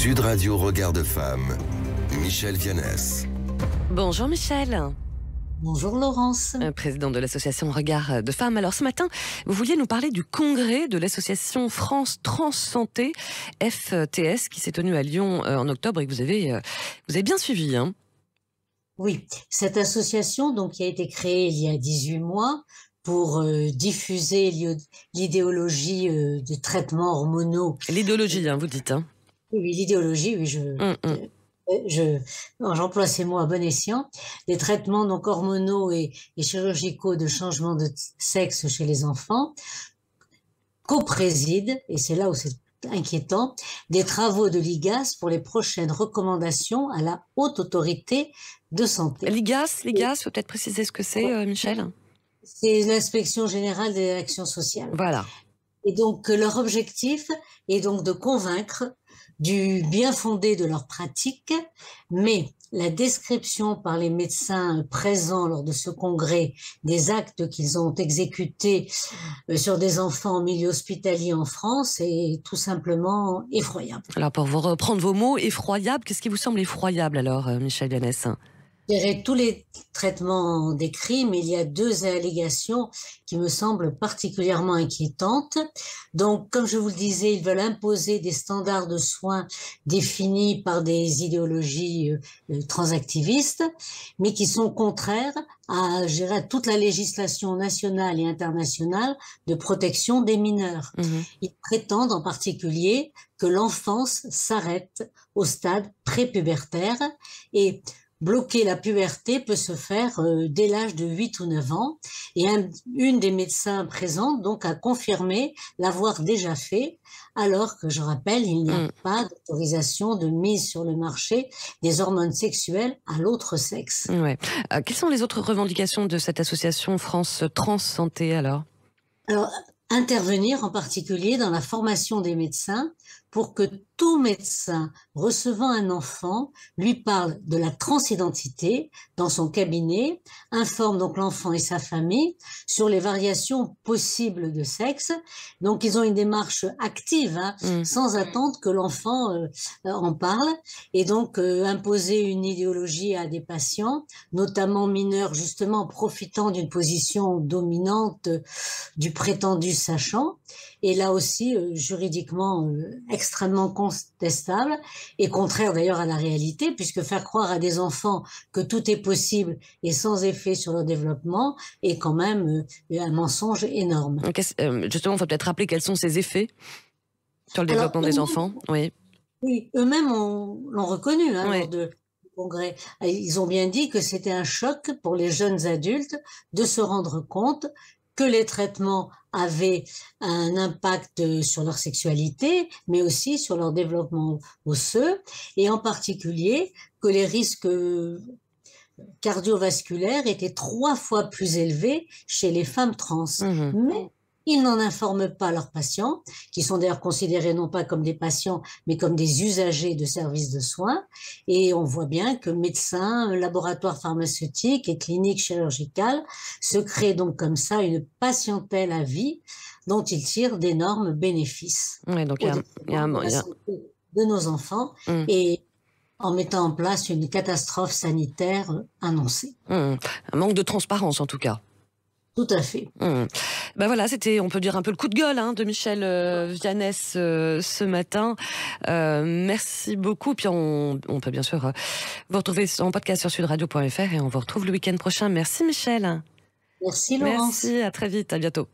Sud Radio Regard de Femme, Michel Vianès. Bonjour Michel. Bonjour Laurence. Président de l'association Regard de Femmes. Alors ce matin, vous vouliez nous parler du congrès de l'association France Trans Santé, FTS, qui s'est tenu à Lyon en octobre et que vous avez bien suivi. Hein. Oui, cette association donc, qui a été créée il y a 18 mois pour diffuser l'idéologie des traitements hormonaux. L'idéologie, vous dites. Hein. Oui, l'idéologie, oui, j'emploie ces mots à bon escient. Les traitements donc hormonaux et chirurgicaux de changement de sexe chez les enfants co-président, et c'est là où c'est inquiétant, des travaux de l'IGAS pour les prochaines recommandations à la Haute Autorité de Santé. L'IGAS, faut peut-être préciser ce que c'est, Michel. C'est l'Inspection Générale des Actions Sociales. Voilà. Et donc, leur objectif est donc de convaincre du bien fondé de leur pratique, mais la description par les médecins présents lors de ce congrès des actes qu'ils ont exécutés sur des enfants en milieu hospitalier en France est tout simplement effroyable. Alors, pour vous reprendre vos mots, effroyable, qu'est-ce qui vous semble effroyable alors, Michel Vianès ? Je dirais tous les traitements décrits, mais il y a deux allégations qui me semblent particulièrement inquiétantes. Donc, comme je vous le disais, ils veulent imposer des standards de soins définis par des idéologies transactivistes, mais qui sont contraires à toute la législation nationale et internationale de protection des mineurs. Ils prétendent en particulier que l'enfance s'arrête au stade prépubertaire et bloquer la puberté peut se faire dès l'âge de 8 ou 9 ans. Et une des médecins présentes donc a confirmé l'avoir déjà fait, alors que, je rappelle, il n'y a pas d'autorisation de mise sur le marché des hormones sexuelles à l'autre sexe. Ouais. Quelles sont les autres revendications de cette association France Trans Santé alors ? Alors, intervenir en particulier dans la formation des médecins pour que tout médecin recevant un enfant lui parle de la transidentité dans son cabinet, informe donc l'enfant et sa famille sur les variations possibles de sexe. Donc ils ont une démarche active, sans attendre que l'enfant en parle, et donc imposer une idéologie à des patients, notamment mineurs, justement profitant d'une position dominante du prétendu sachant, et là aussi juridiquement extrêmement contestable et contraire d'ailleurs à la réalité, puisque faire croire à des enfants que tout est possible et sans effet sur leur développement est quand même un mensonge énorme. Justement, il faut peut-être rappeler quels sont ces effets sur le développement des enfants. Oui, eux-mêmes l'ont reconnu lors du congrès. Ils ont bien dit que c'était un choc pour les jeunes adultes de se rendre compte que les traitements avaient un impact sur leur sexualité, mais aussi sur leur développement osseux, et en particulier que les risques cardiovasculaires étaient 3 fois plus élevés chez les femmes trans. Mais ils n'en informent pas leurs patients, qui sont d'ailleurs considérés non pas comme des patients, mais comme des usagers de services de soins. Et on voit bien que médecins, laboratoires pharmaceutiques et cliniques chirurgicales se créent donc comme ça une patientèle à vie dont ils tirent d'énormes bénéfices. Oui, donc il y a la santé de nos enfants et en mettant en place une catastrophe sanitaire annoncée. Un manque de transparence en tout cas. Tout à fait. Ben voilà, c'était, on peut dire, un peu le coup de gueule de Michel Vianès ce matin. Merci beaucoup. Puis on peut bien sûr vous retrouver en podcast sur sudradio.fr et on vous retrouve le week-end prochain. Merci Michel. Merci Laurence. Merci, à très vite, à bientôt.